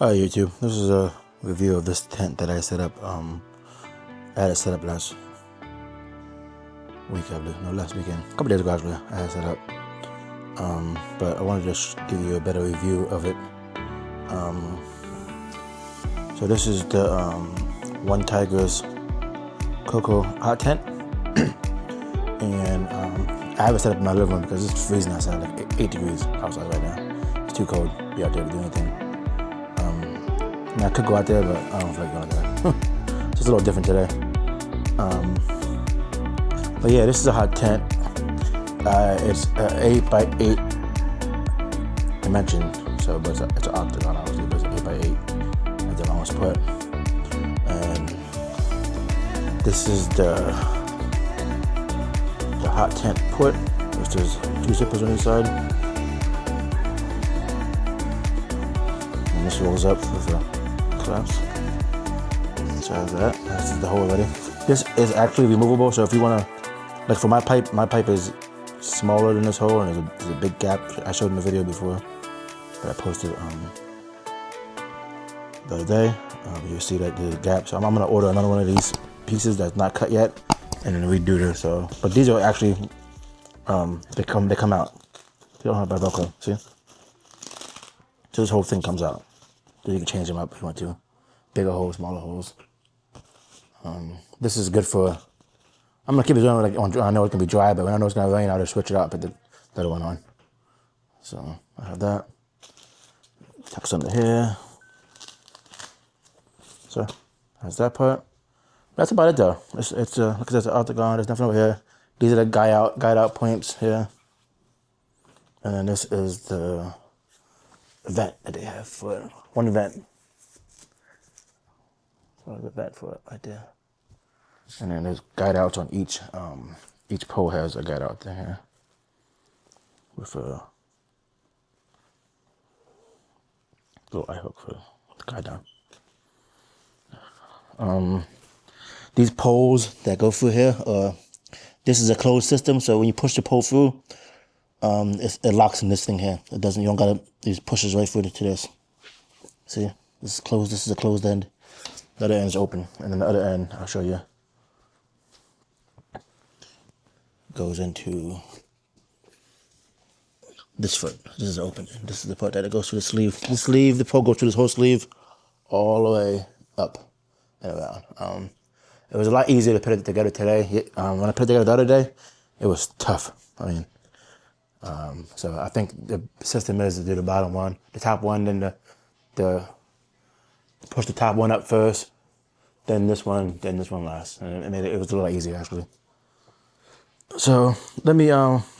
Hi YouTube, this is a review of this tent that I set up. I had it set up last week, I believe. No, last weekend. A couple days ago actually, I had it set up. But I wanted to just give you a better review of it. So this is the OneTigris Coco hot tent. And I have it set up in my living room because it's freezing outside, like 8 degrees outside right now. It's too cold to be out there to do anything. I could go out there, but I don't feel like going out there. It's just a little different today. But yeah, this is a hot tent. It's an 8 by 8 dimension, so but it's an octagon obviously, but it's 8 by 8 at the longest put. And this is the hot tent put, which there's 2 zippers on each side. And this rolls up with a clamps. So has that. This is the hole already. This is actually removable, so if you want to, like for my pipe is smaller than this hole, and there's a big gap. I showed in the video before that I posted the other day. You'll see that there's a gap. So I'm gonna order another one of these pieces that's not cut yet, and then redo this. So, but these are actually they come out. They don't have by Velcro. See? So this whole thing comes out. So you can change them up if you want to. Bigger holes, smaller holes. This is good for, I'm gonna keep it on, like I know it can be dry, but when I know it's gonna rain, I'll just switch it out, put the other one on. So I have that. Tuck something here. So that's that part. That's about it though. It's look at this octagon, there's nothing over here. These are the guide out points here. And then this is the vent that they have for one vent. So the vent for it right there. And then there's guide outs on each pole has a guide out there here with a little eye hook for the guide down. These poles that go through here, this is a closed system, so when you push the pole through, it locks in this thing here. It doesn't. You don't gotta. It pushes right through to this. See, this is closed. This is a closed end. The other end is open, and then the other end, I'll show you, goes into this foot. This is open. This is the part that it goes through the sleeve. The sleeve, the pole goes through this whole sleeve, all the way up and around. It was a lot easier to put it together today. When I put it together the other day, it was tough. I mean, so I think the system is to do the bottom one, the top one, then the push the top one up first, then this one last. And it was a little easier actually. So let me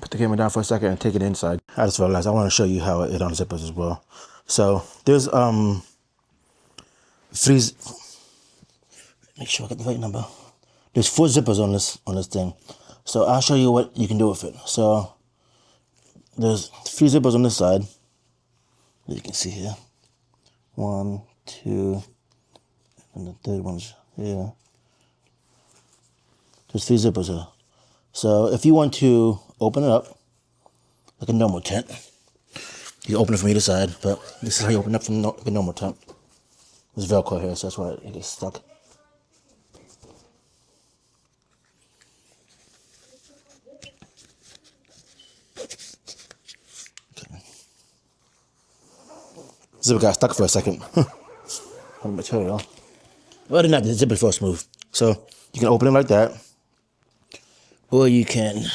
put the camera down for a second and take it inside. I just realized I want to show you how it unzippers as well. So there's make sure I get the right number. There's 4 zippers on this thing. So I'll show you what you can do with it. So there's 3 zippers on this side, as you can see here. 1, 2, and the third one's here. There's 3 zippers here. So if you want to open it up like a normal tent, you can open it from either side, but this is how you open it up from a normal tent. There's Velcro here, so that's why it gets stuck. Zipper got stuck for a second. On material. Other than that, the zipper is smooth. So you can open it like that, or you can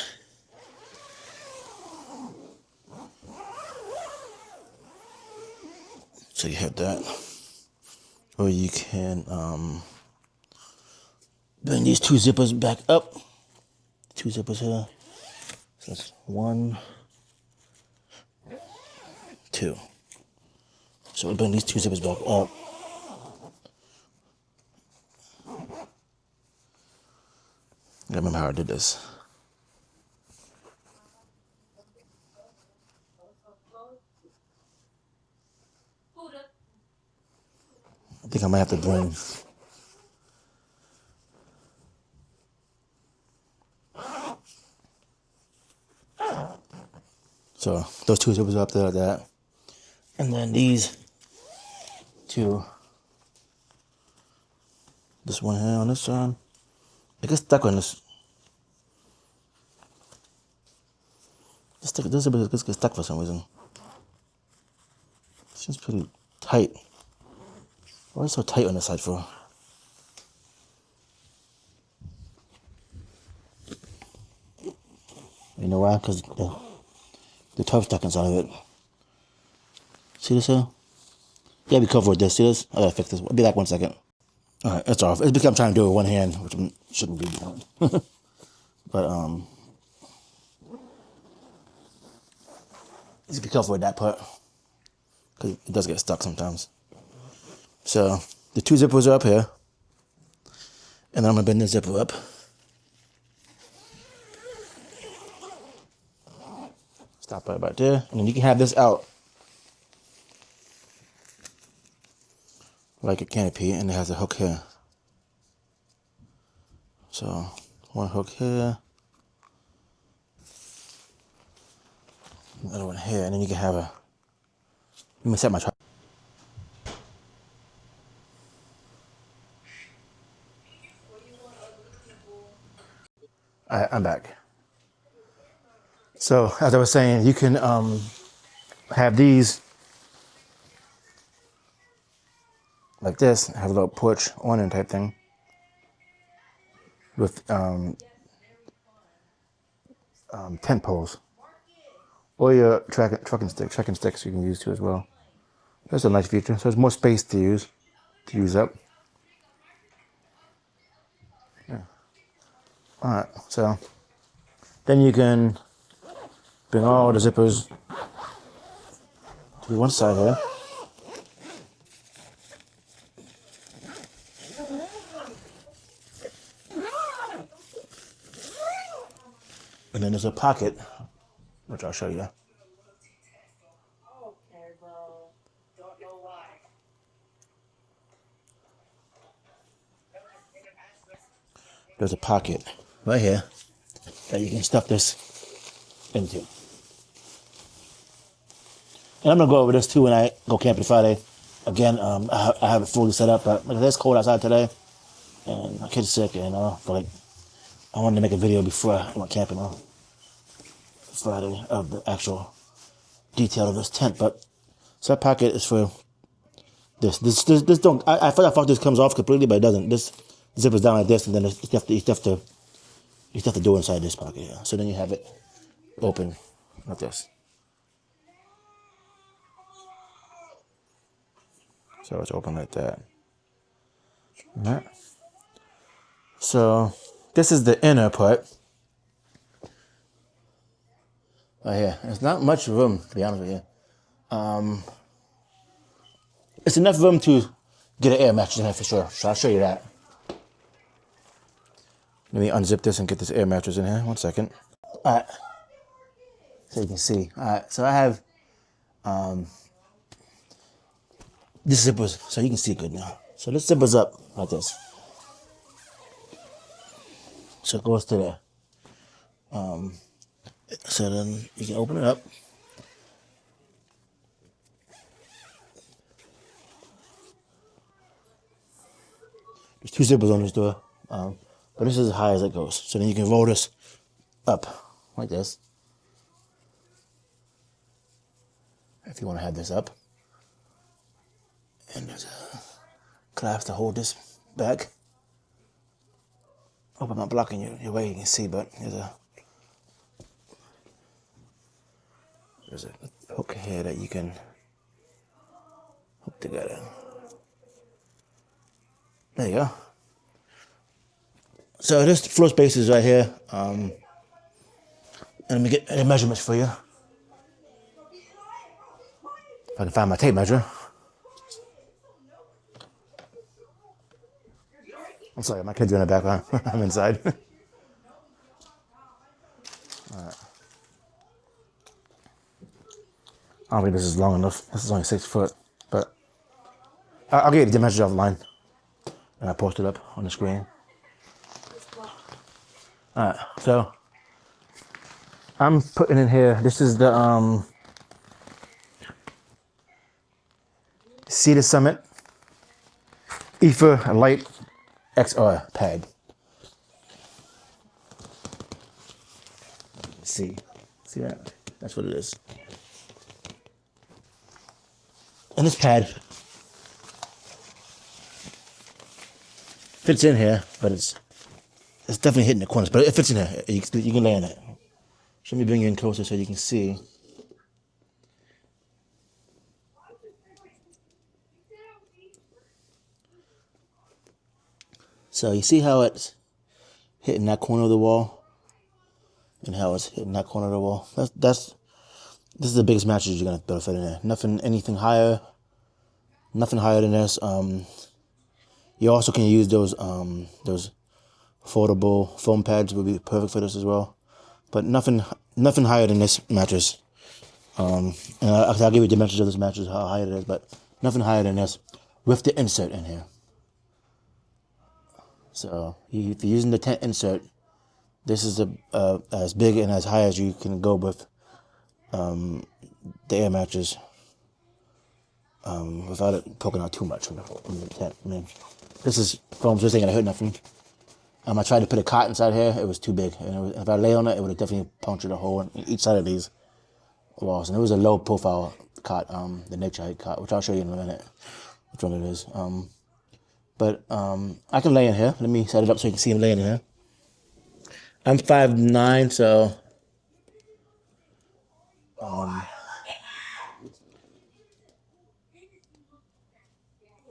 so you have that, or you can bring these 2 zippers back up. 2 zippers here. So that's 1, 2. So we'll bring these 2 zippers back up. I remember how I did this. I think I might have to bring So those 2 zippers are up there like that. And then these to this one here on this side. It gets stuck on this. This zipper gets stuck for some reason. Seems pretty tight. Why is it so tight on this side for? You know why? Because the turf stuck inside of it. See this here? You gotta be careful with this. See this? I gotta fix this. I'll be back 1 second. Alright, it's off. It's because I'm trying to do it with one hand, which I shouldn't be doing. But just be careful with that part, because it does get stuck sometimes. So the two zippers are up here, and then I'm gonna bend this zipper up. Stop right about there, and then you can have this out like a canopy, and it has a hook here. So one hook here, another one here, and then you can have a. Let me set my tripod. Alright, I'm back. So as I was saying, you can have these like this, have a little porch awning type thing with tent poles, or your trekking sticks you can use too as well. That's a nice feature. So there's more space to use up. Yeah. All right. So then you can bring all the zippers to one side here. And then there's a pocket, which I'll show you. There's a pocket right here that you can stuff this into. And I'm gonna go over this too when I go camping Friday. Again, I have it fully set up, but it's cold outside today, and my kid's sick, and but I wanted to make a video before I went camping on Friday of the actual detail of this tent. But so that pocket is for this. This don't. I thought this comes off completely, but it doesn't. This zippers down like this, and then you have to do inside this pocket here. So then you have it open like this. So it's open like that. All right. So this is the inner part. Right here. There's not much room, to be honest with you. It's enough room to get an air mattress in here for sure. So I'll show you that. Let me unzip this and get this air mattress in here. 1 second. All right. So you can see. All right. So I have this zippers, so you can see good now. So this zippers up like this. So it goes to there. So then you can open it up. There's two zippers on this door, but this is as high as it goes. So then you can roll this up like this, if you want to have this up. And there's a clasp to hold this back. Hope I'm not blocking your way, you can see, but there's a hook here that you can hook together. There you go. So this floor space is right here. And let me get the measurements for you. If I can find my tape measure. I'm sorry, my kids are in the background. I'm inside. All right. I don't think this is long enough. This is only 6 foot, but I'll get you the dimensions offline, and I post it up on the screen. All right, so I'm putting in here. This is the Cedar Summit Ether Light XR pad. See that? That's what it is. And this pad fits in here, but it's definitely hitting the corners. But it fits in here. You can lay on it. Let me bring you in closer so you can see. So you see how it's hitting that corner of the wall, and how it's hitting that corner of the wall. This is the biggest mattress you're gonna be able to fit in there. Anything higher than this. You also can use those foldable foam pads would be perfect for this as well. But nothing higher than this mattress. And I'll give you dimensions of this mattress, how high it is, but nothing higher than this with the insert in here. So if you're using the tent insert, this is as big and as high as you can go with the air mattress without it poking out too much from the tent. I mean, this is foam, so this ain't gonna hurt nothing. I tried to put a cot inside here, it was too big. And if I lay on it, it would have definitely punctured a hole in each side of these walls. And it was a low profile cot, the nature height cot, which I'll show you in a minute which one it is. But I can lay in here. Let me set it up so you can see him laying in here. I'm 5'9", so I'm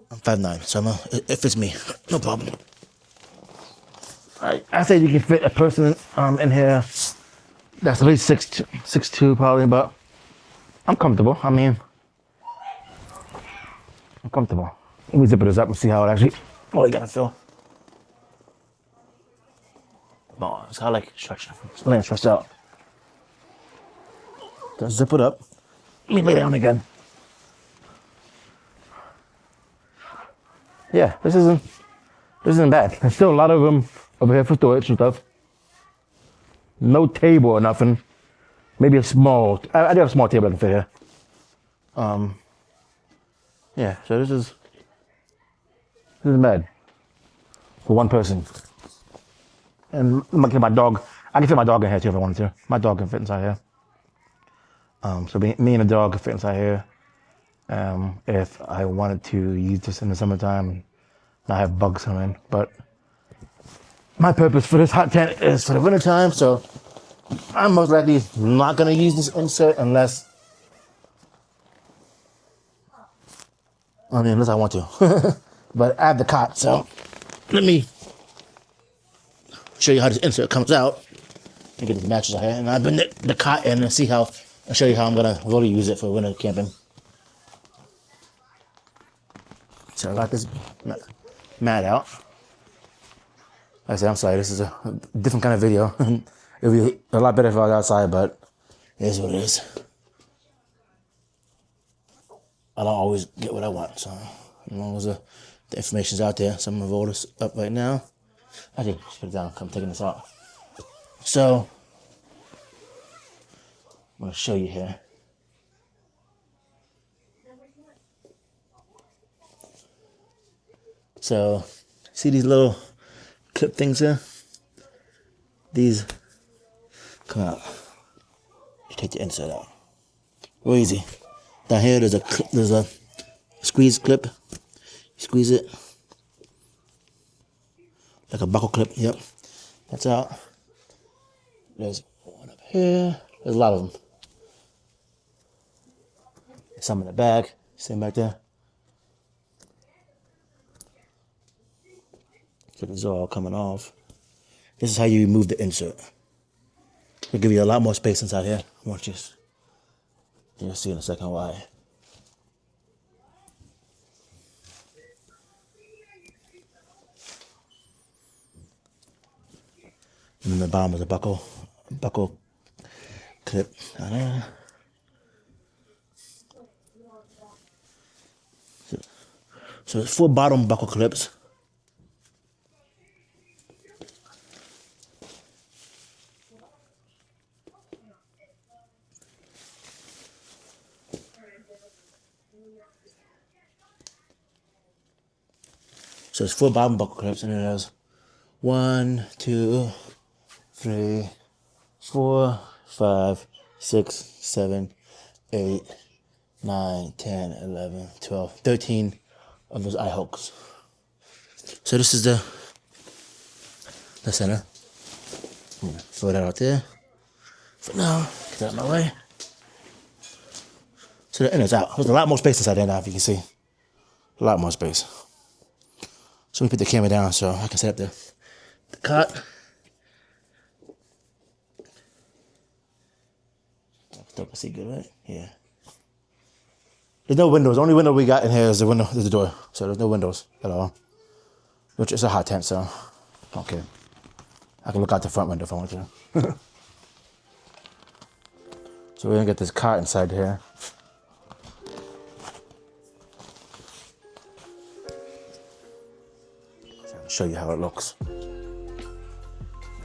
5'9", so it fits me, no problem. I say you can fit a person in here that's at least 6'2", probably, but I'm comfortable. I mean, I'm comfortable. Let me zip this up and see how it actually, you gotta feel. No, it's kind of like stretched. It's laying stretched out. Just zip it up. Let me lay down again. Yeah, this isn't bad. There's still a lot of them over here for storage and stuff. No table or nothing. Maybe a small. I do have a small table I can fit here. Yeah. So this isn't bad for one person. And my dog. I can fit my dog in here too if I wanted to. My dog can fit inside here. So me and the dog can fit inside here. If I wanted to use this in the summertime and not have bugs come in. But my purpose for this hot tent is for the wintertime, so I'm most likely not going to use this insert unless I want to. But I have the cot, so let me show you how this insert comes out. Let me get the mattress out here, and I've been the cot in and I'll show you how I'm going to really use it for winter camping. So I got this mat out. Like I said, I'm sorry, this is a different kind of video. It would be a lot better if I was outside, but it is what it is. I don't always get what I want, so as long as the information's out there. So I'm gonna roll this up right now. Actually, just put it down, I'm taking this out. So, I'm gonna show you here. So, see these little clip things here? These come out. You take the insert out. Real easy. Down here, there's a squeeze clip. You squeeze it like a buckle clip. Yep, that's out. There's one up here. There's a lot of them. There's some in the back. Same back there. So this is all coming off. This is how you remove the insert. It'll give you a lot more space inside here. You'll see in a second why. And then the bottom is a buckle clip. So it's 4 bottom buckle clips. So it's 4 bottom buckle clips, and it has 1, 2, 3, 4, 5, 6, 7, 8, 9, 10, 11, 12, 13 of those eye hooks. So this is the center. I'm gonna throw that out there for now. Get that out of my way. So the inner's out. There's a lot more space inside there now, if you can see. A lot more space. So let me put the camera down so I can set up the cot. Still can see good, right? Yeah. There's no windows. The only window we got in here is the door. So there's no windows at all. Which is a hot tent, so okay. I can look out the front window if I want to. So we're gonna get this cot inside here. I'll show you how it looks.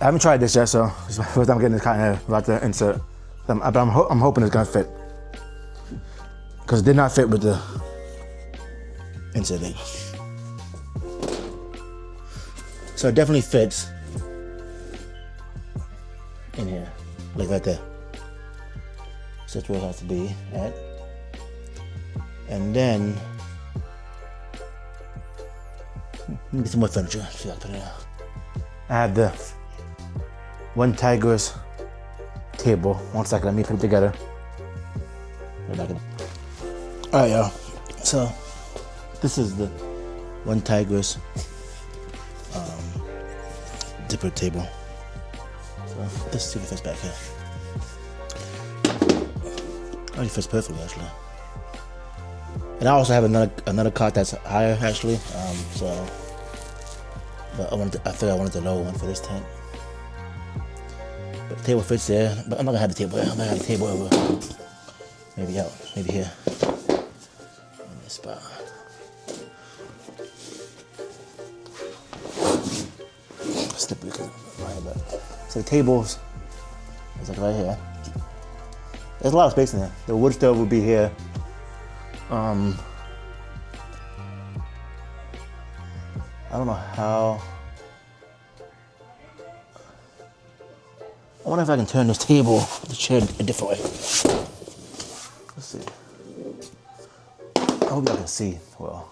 I haven't tried this yet, so it's my first time getting this cot in here without the insert. But I'm hoping it's gonna fit. Because it did not fit with the insert thing. So it definitely fits in here, like right there. So that's where it has to be at. And then, need some more furniture. See if I can put it out. I have the OneTigris table. One second, let me put it together. Alright, y'all. So, this is the OneTigris dipper table. So, let's see if it fits back here. Oh, it fits perfectly, actually. And I also have another cot that's higher, actually. But I figured I wanted the lower one for this tent. But the table fits there. But I'm not gonna have the table there. I'm gonna have the table over. Maybe out. Maybe here. In this spot. Slippery because I'm right about it. So the tables is like right here. There's a lot of space in there. The wood stove will be here. I don't know how. I wonder if I can turn this table, the chair, a different way. Let's see. I hope y'all can see well.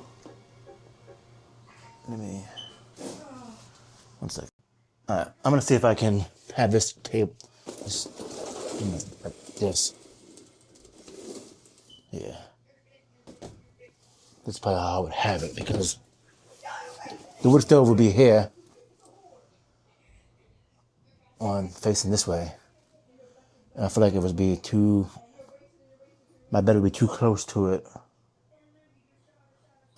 Let me. 1 second. Alright, I'm gonna see if I can have this table like this. Yeah. That's probably how I would have it because the wood stove would be here on facing this way. And I feel like it would be my bed would be too close to it.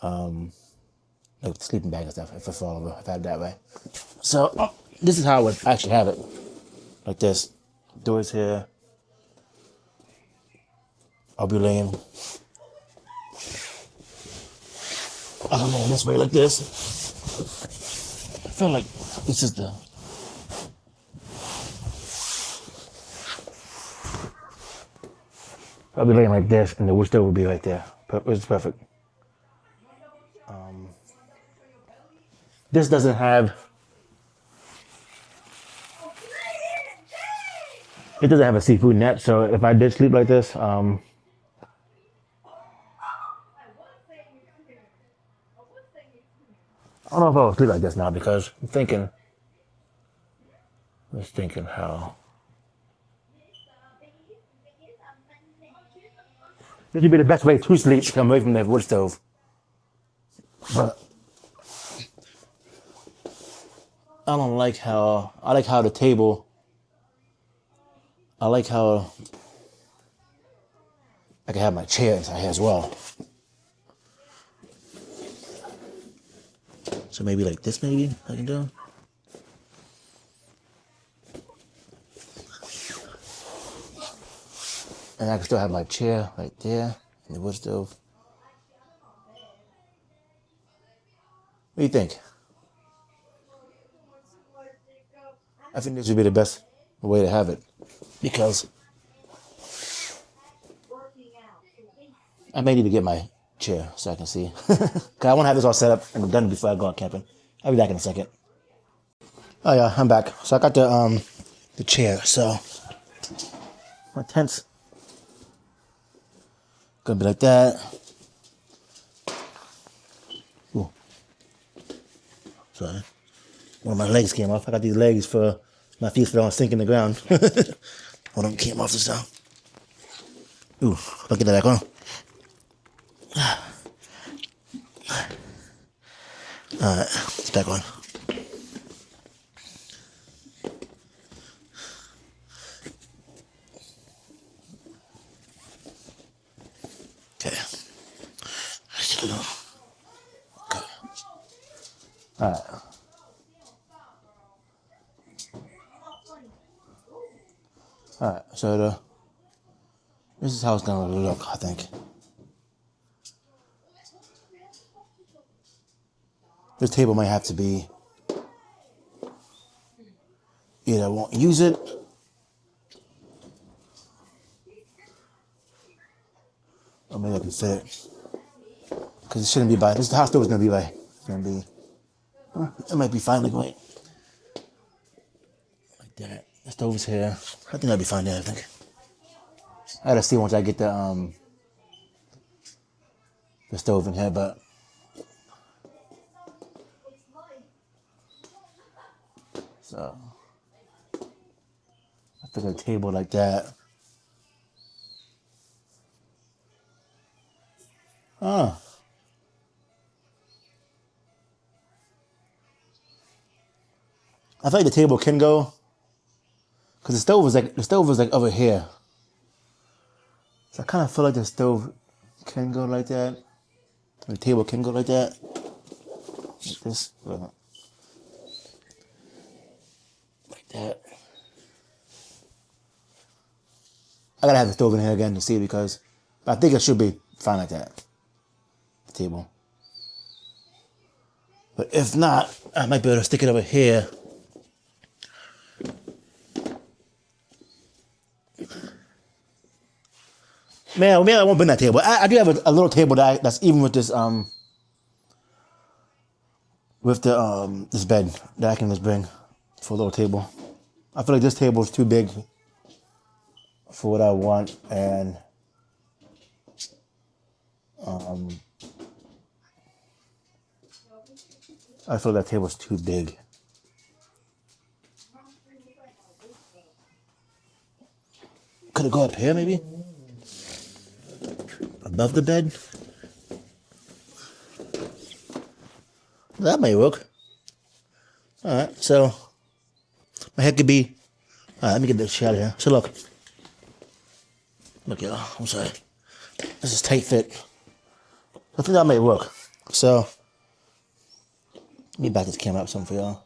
Like the sleeping bag and stuff, if I fall over, if I had it that way. So, this is how I would actually have it. Like this. Doors here. I'll be laying. I'll lay this way like this. I feel like this is the. I'll be laying like this, and the wood stove will be right there. It's perfect. This doesn't have. It doesn't have a seafood net, so if I did sleep like this, I don't know if I would sleep like this now because I'm just thinking how. This would be the best way to sleep, to come away from that wood stove. But I don't like how, I like how the table, I like how I can have my chair inside here as well. So maybe like this, maybe I can do. And I can still have my chair right there in the wood stove. What do you think? I think this would be the best way to have it because I may need to get my chair so I can see. Cause I want to have this all set up and done before I go out camping. I'll be back in a second. Oh yeah, I'm back. So I got the chair. So my tent's gonna be like that. Ooh. Sorry. One of my legs came off. I got these legs for my feet so they don't sink in the ground. One of them came off this time. Ooh, I'll get that back on. Alright, it's back on. Okay. Okay. Alright. Alright, so this is how it's gonna look, I think. This table might have to be, either I won't use it, or maybe I can fit it. Because it shouldn't be by, this is the house stove is gonna be by, it's gonna be, it might be fine, like, wait. Like that. The stove's here. I think that'll be fine there, I think. I gotta see once I get the stove in here, but so I figure a table like that. Oh. I feel like the table can go, cause the stove was like over here. So I kind of feel like the stove can go like that. The table can go like that. Like this. Like that. I gotta have the stove in here again to see because I think it should be fine like that. The table. But if not, I might be able to stick it over here. Man, maybe I won't bring that table. I do have a little table that's even with this this bed that I can just bring for a little table. I feel like this table is too big for what I want, and I feel that table's too big. Could it go up here maybe? Above the bed? That may work. Alright, so my head could be. Alright, let me get this shit out of here. So look, y'all, I'm sorry. This is tight fit. I think that may work. So let me back this camera up some for y'all.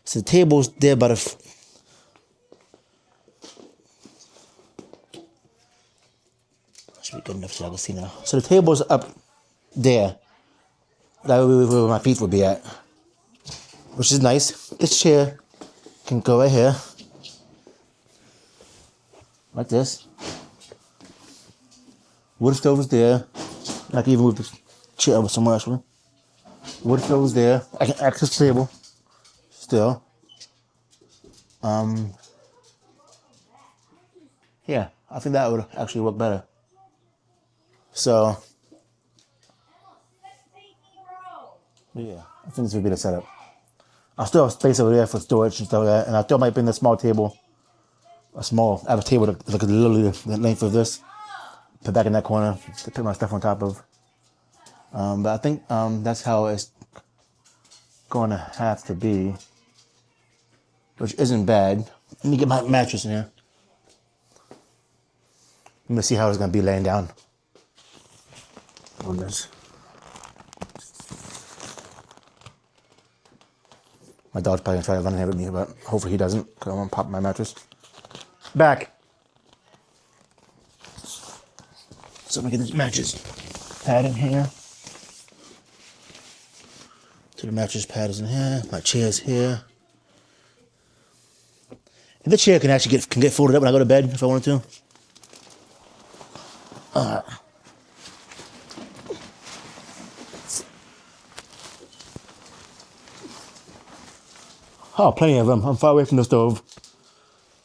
So the table's there by the should be good enough so y'all can see now. So the table's up there. That would be where my feet would be at. Which is nice. This chair can go right here. Like this. Wood stove is there. I can even move the chair over somewhere else. Wood stove is there. I can access the table. Still. Yeah, I think that would actually work better. So, yeah, I think this would be the setup. I'll still have space over there for storage and stuff like that, and I still might bring the small table, I have a table that like literally the length of this, put back in that corner to put my stuff on top of. But I think that's how it's going to have to be, which isn't bad. Let me get my mattress in here. Let me see how it's going to be laying down on this. My dog's probably gonna try to run in here with me, but hopefully he doesn't, because I'm gonna pop my mattress. Back. So I'm gonna get this mattress pad in here. So the mattress pad is in here. My chair's here. And the chair can actually get folded up when I go to bed if I wanted to. Oh, plenty of them. I'm far away from the stove.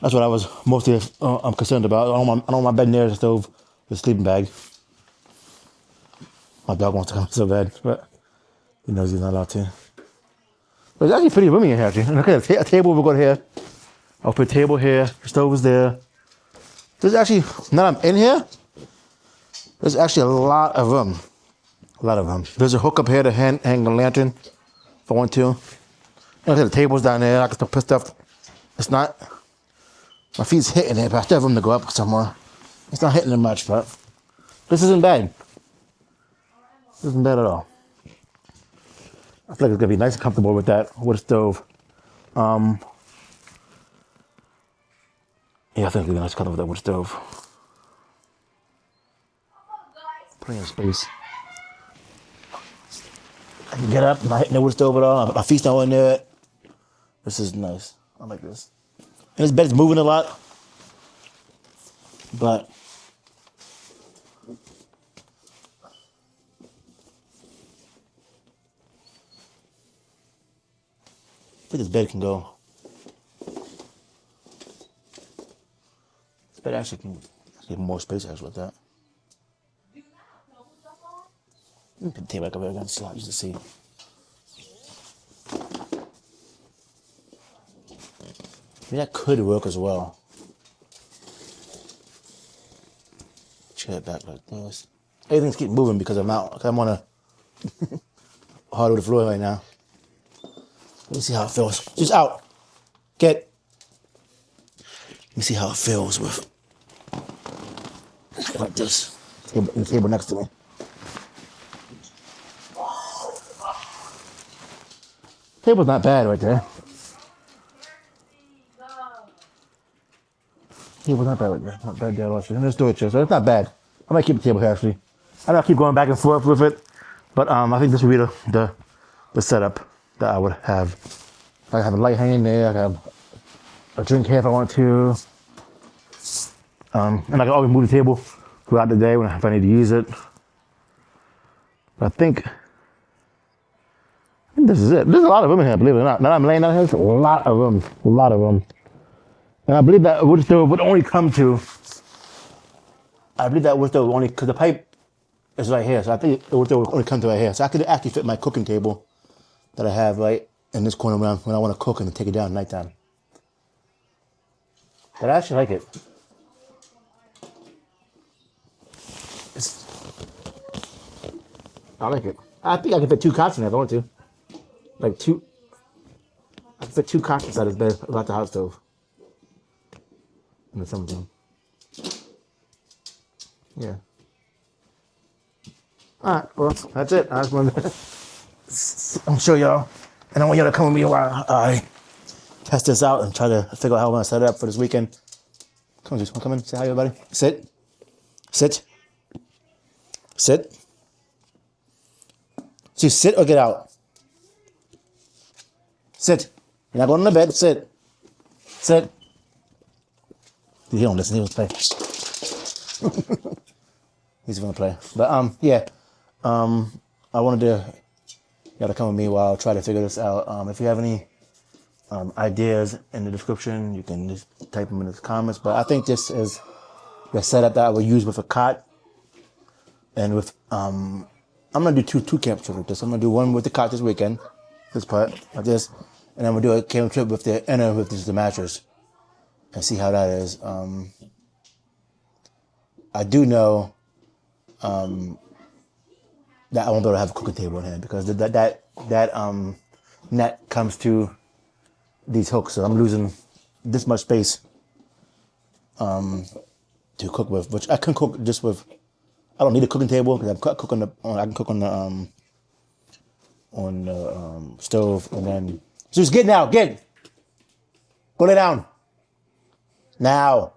That's what I was mostly I'm concerned about. I don't want my bed near the stove, the sleeping bag. My dog wants to come so bad, but he knows he's not allowed to. But it's actually pretty roomy in here, actually. And look at a table we've got here. I'll put a table here. The stove is there. There's actually, now that I'm in here, there's actually a lot of them. A lot of them. There's a hook up here to hang the lantern if I want to. Look at the tables down there. I can still put stuff. It's not, my feet's hitting it, but I still have room to go up somewhere. It's not hitting it much, but this isn't bad. This isn't bad at all. I feel like it's gonna be nice and comfortable with that wood stove. Yeah, I think it's gonna be nice and comfortable with that wood stove. Plenty of space. I can get up, I'm not hitting the wood stove at all. My feet's not in there. This is nice. I like this. And this bed is moving a lot, but I think this bed can go. This bed actually can give more space actually with that. Let me put the table back over there again so I just see. Maybe that could work as well. Chair back like this. Everything's keep moving because I'm out. I'm on a hardwood floor right now. Let me see how it feels. Just out. Get. Let me see how it feels with like this. The table next to me. Table's not bad right there. Table's not bad right there. Not bad there at all. And there's storage chair, so it's not bad. I might keep the table here actually. I know I keep going back and forth with it, but I think this would be the setup that I would have. I have a light hanging there. I have a drink here if I want to, and I can always move the table throughout the day if I need to use it. But I think this is it. There's a lot of room in here, believe it or not. Now I'm laying down here, there's a lot of room. A lot of room. And I believe that wood stove would only come to, because the pipe is right here. So I think the wood stove would only come to right here. So I could actually fit my cooking table that I have right in this corner when I want to cook and take it down at nighttime. But I actually like it. I like it. I think I can fit 2 cots in there if I want to. Like 2. I can fit 2 cots inside this bed without the hot stove. In the summertime. Yeah. Alright, well, that's it. I just wanted to show y'all. And I want y'all to come with me while I test this out and try to figure out how I'm going to set it up for this weekend. Come on, just come in. Say hi, everybody. Sit. Sit. Sit. So sit or get out. Sit. You're not going to bed. Sit. Sit. He don't listen. He was play. He's gonna play. But yeah. I wanted y'all to come with me while I try to figure this out. If you have any ideas in the description, you can just type them in the comments. But I think this is the setup that I will use with a cot, and with I'm gonna do two camp trips with this. I'm gonna do one with the cot this weekend, this part like this, and I'm gonna do a camp trip with the inner with just the mattress, and see how that is. I do know that I won't be able to have a cooking table in here because that net comes to these hooks, so I'm losing this much space to cook with, which I can cook just with. I don't need a cooking table because I can cook on the stove, and then just get now, get, go lay down now.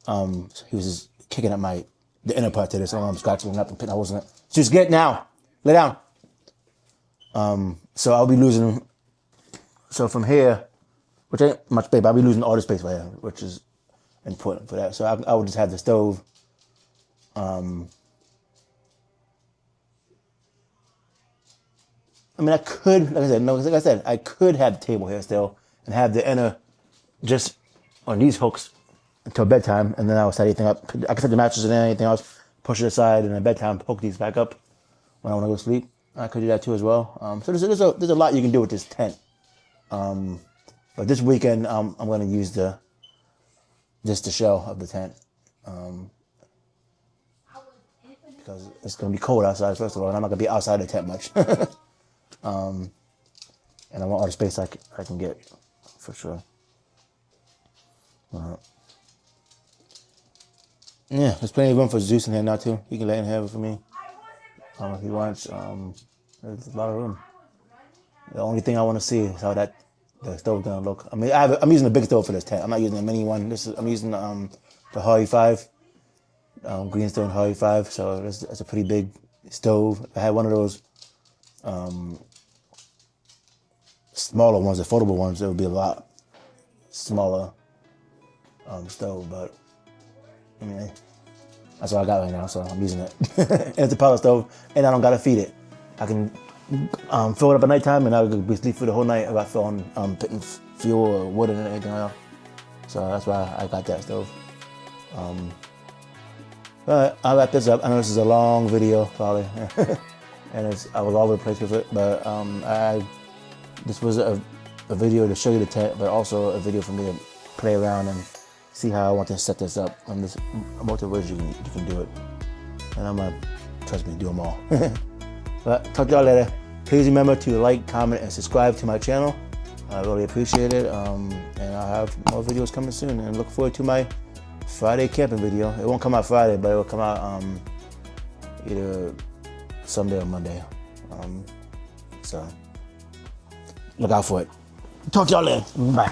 He was just kicking at the inner part to this. I'm scratching up and putting holes in it. Just get now, lay down. So I'll be losing. So from here, which ain't much space, but I'll be losing all the space right here, which is important for that. So I would just have the stove. I mean, I could, like I said, I could have the table here still and have the inner just on these hooks until bedtime, and then I would set anything up. I could set the mattress and anything else, push it aside, and at bedtime hook these back up when I want to go to sleep. I could do that too as well. So there's a lot you can do with this tent. But this weekend, I'm going to use just the shell of the tent. Because it's going to be cold outside, first of all, and I'm not going to be outside the tent much. And I want all the space I can get, for sure. Yeah, there's plenty of room for Zeus in here now, too. He can lay in here for me if he wants. There's a lot of room. The only thing I want to see is how the stove's going to look. I mean, I'm using the big stove for this tent. I'm not using the mini one. I'm using the Hardy 5. Greenstone Hardy 5, so it's a pretty big stove. I had one of those smaller ones, affordable ones. It would be a lot smaller stove, but I mean, that's what I got right now, so I'm using it. And it's a pellet stove, and I don't gotta feed it. I can fill it up at nighttime, and I'll be asleep for the whole night without putting fuel or wood and anything else. So that's why I got that stove. But I'll wrap this up. I know this is a long video, probably, and I was all over the place with it. But this was a video to show you the tent, but also a video for me to play around and see how I want to set this up. On this multiple ways you can do it, and I'm gonna, trust me, do them all. But talk to y'all later. Please remember to like, comment, and subscribe to my channel. I really appreciate it. And I'll have more videos coming soon, and look forward to my Friday camping video. It won't come out Friday, but it will come out either Sunday or Monday. So look out for it. Talk to y'all later. Bye.